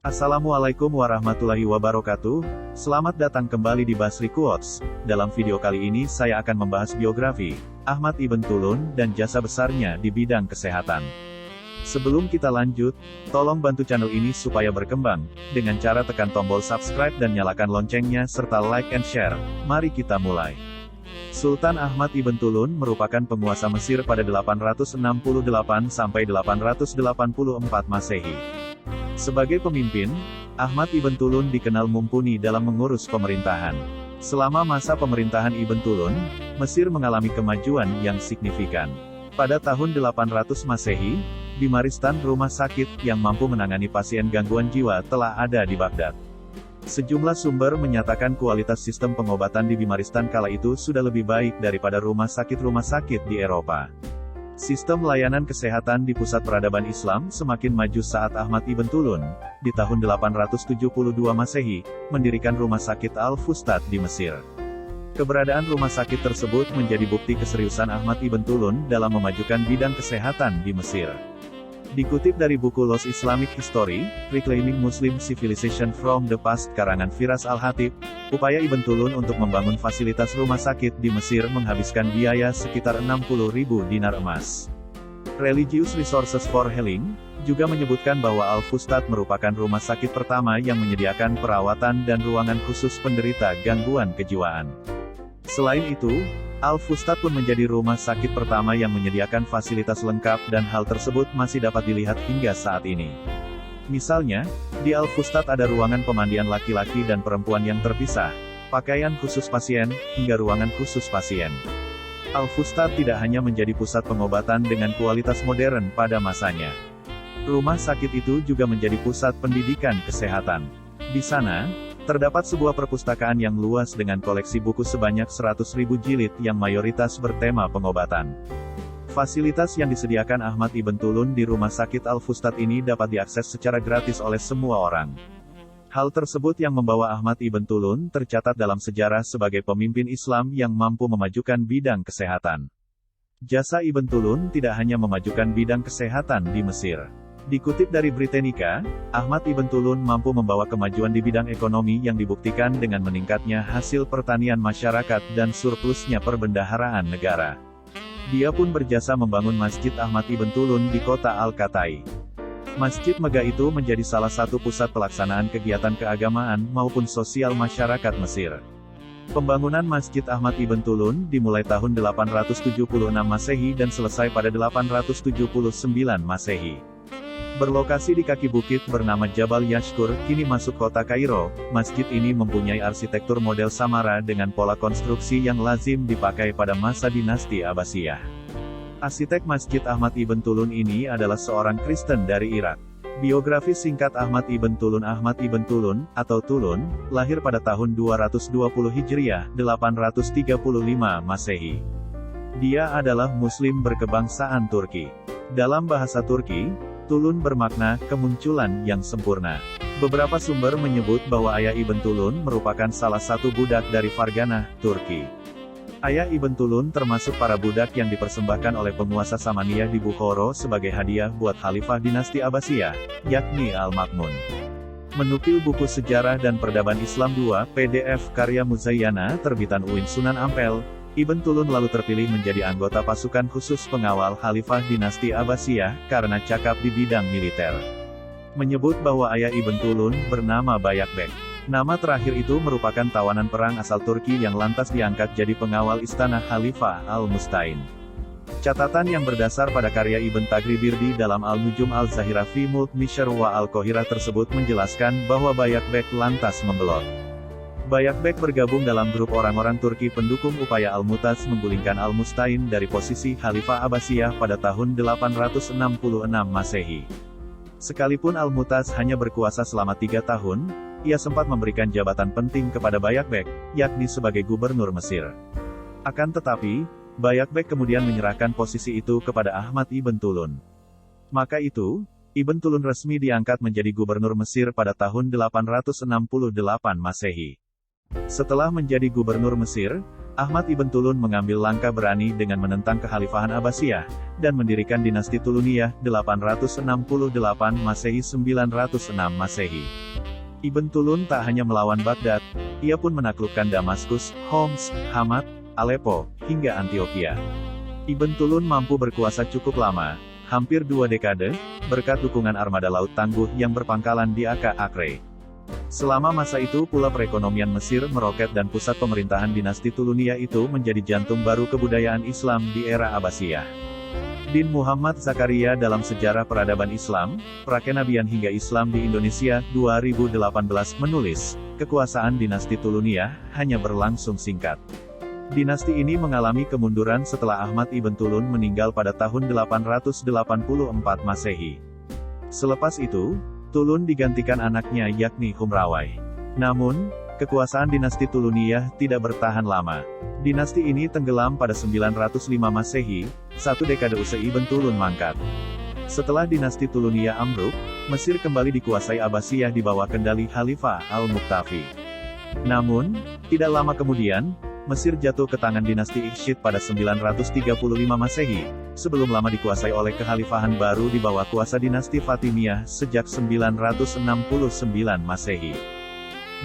Assalamualaikum warahmatullahi wabarakatuh. Selamat datang kembali di Basri Quotes. Dalam video kali ini saya akan membahas biografi Ahmad Ibn Tulun dan jasa besarnya di bidang kesehatan. Sebelum kita lanjut, tolong bantu channel ini supaya berkembang dengan cara tekan tombol subscribe dan nyalakan loncengnya serta like and share. Mari kita mulai. Sultan Ahmad Ibn Tulun merupakan penguasa Mesir pada 868 sampai 884 Masehi. Sebagai pemimpin, Ahmad Ibn Tulun dikenal mumpuni dalam mengurus pemerintahan. Selama masa pemerintahan Ibn Tulun, Mesir mengalami kemajuan yang signifikan. Pada tahun 800 Masehi, di Maristan rumah sakit yang mampu menangani pasien gangguan jiwa telah ada di Baghdad. Sejumlah sumber menyatakan kualitas sistem pengobatan di Bimaristan kala itu sudah lebih baik daripada rumah sakit di Eropa. Sistem layanan kesehatan di pusat peradaban Islam semakin maju saat Ahmad Ibn Tulun, di tahun 872 Masehi, mendirikan rumah sakit Al-Fustat di Mesir. Keberadaan rumah sakit tersebut menjadi bukti keseriusan Ahmad Ibn Tulun dalam memajukan bidang kesehatan di Mesir. Dikutip dari buku Lost Islamic History, Reclaiming Muslim Civilization from the Past karangan Firas Al-Hatib, upaya Ibn Tulun untuk membangun fasilitas rumah sakit di Mesir menghabiskan biaya sekitar 60.000 dinar emas. Religious Resources for Healing juga menyebutkan bahwa Al-Fustat merupakan rumah sakit pertama yang menyediakan perawatan dan ruangan khusus penderita gangguan kejiwaan. Selain itu, Al-Fustat pun menjadi rumah sakit pertama yang menyediakan fasilitas lengkap dan hal tersebut masih dapat dilihat hingga saat ini. Misalnya, di Al-Fustat ada ruangan pemandian laki-laki dan perempuan yang terpisah, pakaian khusus pasien, hingga ruangan khusus pasien. Al-Fustat tidak hanya menjadi pusat pengobatan dengan kualitas modern pada masanya. Rumah sakit itu juga menjadi pusat pendidikan kesehatan. Di sana, terdapat sebuah perpustakaan yang luas dengan koleksi buku sebanyak 100.000 jilid yang mayoritas bertema pengobatan. Fasilitas yang disediakan Ahmad Ibn Tulun di rumah sakit Al-Fustat ini dapat diakses secara gratis oleh semua orang. Hal tersebut yang membawa Ahmad Ibn Tulun tercatat dalam sejarah sebagai pemimpin Islam yang mampu memajukan bidang kesehatan. Jasa Ibn Tulun tidak hanya memajukan bidang kesehatan di Mesir. Dikutip dari Britannica, Ahmad Ibn Tulun mampu membawa kemajuan di bidang ekonomi yang dibuktikan dengan meningkatnya hasil pertanian masyarakat dan surplusnya perbendaharaan negara. Dia pun berjasa membangun Masjid Ahmad Ibn Tulun di kota Al-Qatai. Masjid megah itu menjadi salah satu pusat pelaksanaan kegiatan keagamaan maupun sosial masyarakat Mesir. Pembangunan Masjid Ahmad Ibn Tulun dimulai tahun 876 Masehi dan selesai pada 879 Masehi. Berlokasi di kaki bukit bernama Jabal Yashkur, kini masuk kota Kairo, masjid ini mempunyai arsitektur model Samara dengan pola konstruksi yang lazim dipakai pada masa dinasti Abbasiyah. Arsitek Masjid Ahmad Ibn Tulun ini adalah seorang Kristen dari Irak. Biografi singkat Ahmad Ibn Tulun. Ahmad Ibn Tulun, atau Tulun, lahir pada tahun 220 Hijriah, 835 Masehi. Dia adalah Muslim berkebangsaan Turki. Dalam bahasa Turki, Tulun bermakna kemunculan yang sempurna. Beberapa sumber menyebut bahwa ayah Ibn Tulun merupakan salah satu budak dari Fargana, Turki. Ayah Ibn Tulun termasuk para budak yang dipersembahkan oleh penguasa Samaniyah di Bukhara sebagai hadiah buat Khalifah dinasti Abbasiyah, yakni Al-Ma'mun. Menukil buku Sejarah dan Peradaban Islam 2 PDF karya Muzayyana terbitan UIN Sunan Ampel, Ibn Tulun lalu terpilih menjadi anggota pasukan khusus pengawal Khalifah dinasti Abbasiyah karena cakap di bidang militer. Menyebut bahwa ayah Ibn Tulun bernama Bayakbek. Nama terakhir itu merupakan tawanan perang asal Turki yang lantas diangkat jadi pengawal istana Khalifah Al-Mustain. Catatan yang berdasar pada karya Ibn Tagribirdi dalam Al-Nujum Al-Zahira fi Mulk Mishr wa Al-Qahirah tersebut menjelaskan bahwa Bayakbek lantas membelot. Bayakbek bergabung dalam grup orang-orang Turki pendukung upaya Al-Mutaz menggulingkan Al-Mustain dari posisi Khalifah Abbasiyah pada tahun 866 Masehi. Sekalipun Al-Mutaz hanya berkuasa selama 3 tahun, ia sempat memberikan jabatan penting kepada Bayakbek, yakni sebagai gubernur Mesir. Akan tetapi, Bayakbek kemudian menyerahkan posisi itu kepada Ahmad Ibn Tulun. Maka itu, Ibn Tulun resmi diangkat menjadi gubernur Mesir pada tahun 868 Masehi. Setelah menjadi gubernur Mesir, Ahmad Ibn Tulun mengambil langkah berani dengan menentang kekhalifahan Abbasiyah, dan mendirikan dinasti Tuluniyah, 868 Masehi 906 Masehi. Ibn Tulun tak hanya melawan Baghdad, ia pun menaklukkan Damaskus, Homs, Hamat, Aleppo, hingga Antioquia. Ibn Tulun mampu berkuasa cukup lama, hampir 2 dekade, berkat dukungan armada laut tangguh yang berpangkalan di Acre. Selama masa itu pula perekonomian Mesir meroket dan pusat pemerintahan dinasti Tuluniyah itu menjadi jantung baru kebudayaan Islam di era Abbasiyah. Din Muhammad Zakaria dalam Sejarah Peradaban Islam, Prakenabian hingga Islam di Indonesia, 2018 menulis, kekuasaan dinasti Tuluniyah hanya berlangsung singkat. Dinasti ini mengalami kemunduran setelah Ahmad Ibn Tulun meninggal pada tahun 884 Masehi. Selepas itu, Tulun digantikan anaknya yakni Humrawai. Namun, kekuasaan dinasti Tuluniyah tidak bertahan lama. Dinasti ini tenggelam pada 905 Masehi, 1 dekade usai Ibn Tulun mangkat. Setelah dinasti Tuluniyah ambruk, Mesir kembali dikuasai Abbasiyah di bawah kendali Khalifah Al-Muqtafi. Namun, tidak lama kemudian, Mesir jatuh ke tangan dinasti Ikhshid pada 935 Masehi, sebelum lama dikuasai oleh kekhalifahan baru di bawah kuasa dinasti Fatimiyah sejak 969 Masehi.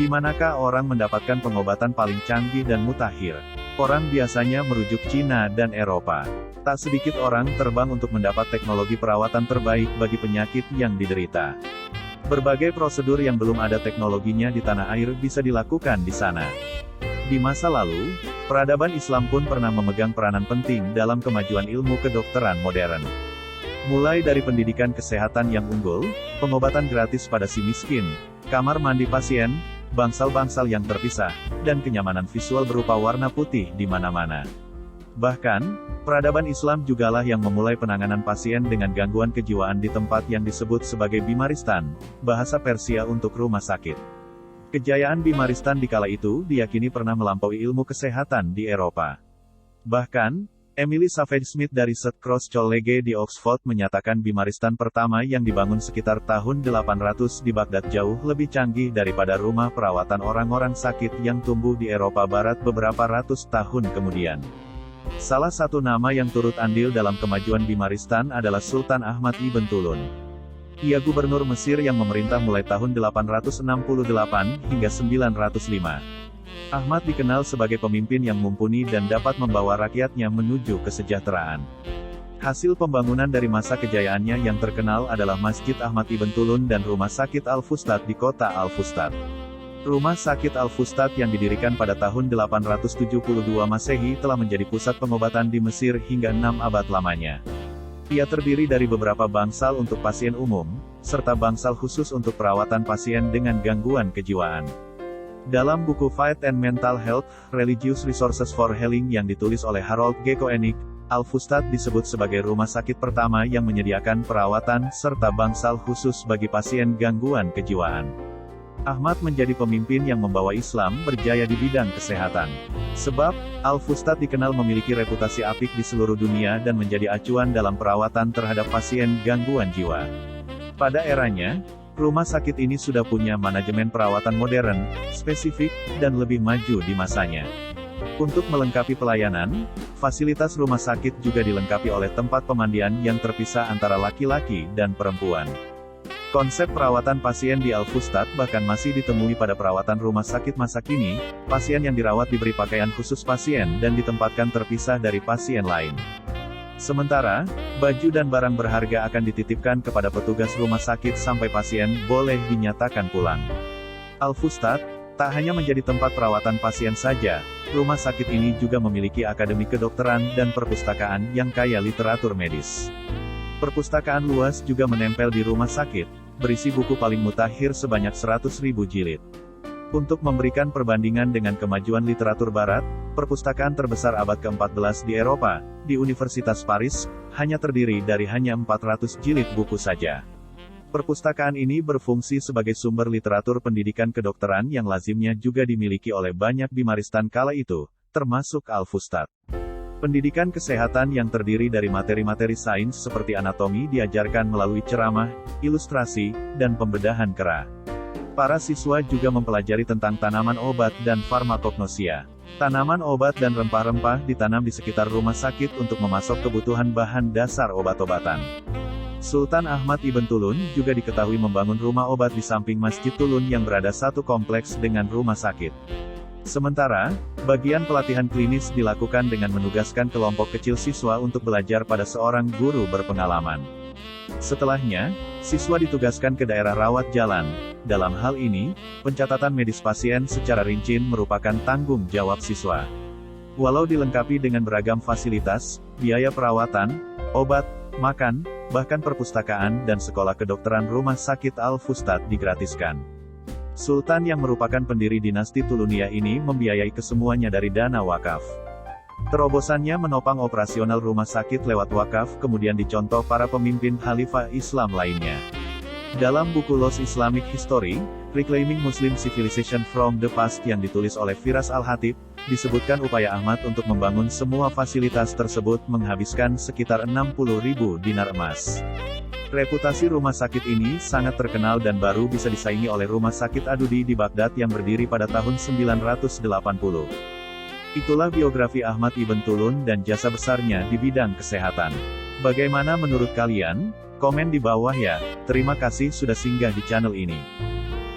Di manakah orang mendapatkan pengobatan paling canggih dan mutakhir? Orang biasanya merujuk Cina dan Eropa. Tak sedikit orang terbang untuk mendapat teknologi perawatan terbaik bagi penyakit yang diderita. Berbagai prosedur yang belum ada teknologinya di tanah air bisa dilakukan di sana. Di masa lalu, peradaban Islam pun pernah memegang peranan penting dalam kemajuan ilmu kedokteran modern. Mulai dari pendidikan kesehatan yang unggul, pengobatan gratis pada si miskin, kamar mandi pasien, bangsal-bangsal yang terpisah, dan kenyamanan visual berupa warna putih di mana-mana. Bahkan, peradaban Islam jugalah yang memulai penanganan pasien dengan gangguan kejiwaan di tempat yang disebut sebagai Bimaristan, bahasa Persia untuk rumah sakit. Kejayaan Bimaristan di kala itu diyakini pernah melampaui ilmu kesehatan di Eropa. Bahkan, Emily Savage Smith dari St. Cross College di Oxford menyatakan Bimaristan pertama yang dibangun sekitar tahun 800 di Baghdad jauh lebih canggih daripada rumah perawatan orang-orang sakit yang tumbuh di Eropa Barat beberapa ratus tahun kemudian. Salah satu nama yang turut andil dalam kemajuan Bimaristan adalah Sultan Ahmad Ibn Tulun. Ia gubernur Mesir yang memerintah mulai tahun 868 hingga 905. Ahmad dikenal sebagai pemimpin yang mumpuni dan dapat membawa rakyatnya menuju kesejahteraan. Hasil pembangunan dari masa kejayaannya yang terkenal adalah Masjid Ahmad Ibn Tulun dan Rumah Sakit Al-Fustat di kota Al-Fustat. Rumah Sakit Al-Fustat yang didirikan pada tahun 872 Masehi telah menjadi pusat pengobatan di Mesir hingga 6 abad lamanya. Ia terdiri dari beberapa bangsal untuk pasien umum, serta bangsal khusus untuk perawatan pasien dengan gangguan kejiwaan. Dalam buku Faith and Mental Health, Religious Resources for Healing yang ditulis oleh Harold G. Koenig, Al-Fustat disebut sebagai rumah sakit pertama yang menyediakan perawatan serta bangsal khusus bagi pasien gangguan kejiwaan. Ahmad menjadi pemimpin yang membawa Islam berjaya di bidang kesehatan. Sebab, Al-Fustat dikenal memiliki reputasi apik di seluruh dunia dan menjadi acuan dalam perawatan terhadap pasien gangguan jiwa. Pada eranya, rumah sakit ini sudah punya manajemen perawatan modern, spesifik, dan lebih maju di masanya. Untuk melengkapi pelayanan, fasilitas rumah sakit juga dilengkapi oleh tempat pemandian yang terpisah antara laki-laki dan perempuan. Konsep perawatan pasien di Al-Fustat bahkan masih ditemui pada perawatan rumah sakit masa kini. Pasien yang dirawat diberi pakaian khusus pasien dan ditempatkan terpisah dari pasien lain. Sementara, baju dan barang berharga akan dititipkan kepada petugas rumah sakit sampai pasien boleh dinyatakan pulang. Al-Fustat tak hanya menjadi tempat perawatan pasien saja, rumah sakit ini juga memiliki akademi kedokteran dan perpustakaan yang kaya literatur medis. Perpustakaan luas juga menempel di rumah sakit, berisi buku paling mutakhir sebanyak 100.000 jilid. Untuk memberikan perbandingan dengan kemajuan literatur barat, perpustakaan terbesar abad ke-14 di Eropa, di Universitas Paris, hanya terdiri dari hanya 400 jilid buku saja. Perpustakaan ini berfungsi sebagai sumber literatur pendidikan kedokteran yang lazimnya juga dimiliki oleh banyak Bimaristan kala itu, termasuk Al-Fustat. Pendidikan kesehatan yang terdiri dari materi-materi sains seperti anatomi diajarkan melalui ceramah, ilustrasi, dan pembedahan kera. Para siswa juga mempelajari tentang tanaman obat dan farmakognosia. Tanaman obat dan rempah-rempah ditanam di sekitar rumah sakit untuk memasok kebutuhan bahan dasar obat-obatan. Sultan Ahmad Ibn Tulun juga diketahui membangun rumah obat di samping Masjid Tulun yang berada satu kompleks dengan rumah sakit. Sementara, bagian pelatihan klinis dilakukan dengan menugaskan kelompok kecil siswa untuk belajar pada seorang guru berpengalaman. Setelahnya, siswa ditugaskan ke daerah rawat jalan. Dalam hal ini, pencatatan medis pasien secara rinci merupakan tanggung jawab siswa. Walau dilengkapi dengan beragam fasilitas, biaya perawatan, obat, makan, bahkan perpustakaan dan sekolah kedokteran Rumah Sakit Al-Fustat digratiskan. Sultan yang merupakan pendiri dinasti Tulunia ini membiayai kesemuanya dari dana wakaf. Terobosannya menopang operasional rumah sakit lewat wakaf kemudian dicontoh para pemimpin Khalifah Islam lainnya. Dalam buku Lost Islamic History, Reclaiming Muslim Civilization from the Past yang ditulis oleh Firas Al-Hatib, disebutkan upaya Ahmad untuk membangun semua fasilitas tersebut menghabiskan sekitar 60.000 dinar emas. Reputasi rumah sakit ini sangat terkenal dan baru bisa disaingi oleh Rumah Sakit Adudi di Baghdad yang berdiri pada tahun 980. Itulah biografi Ahmad Ibn Tulun dan jasa besarnya di bidang kesehatan. Bagaimana menurut kalian? Komen di bawah ya. Terima kasih sudah singgah di channel ini.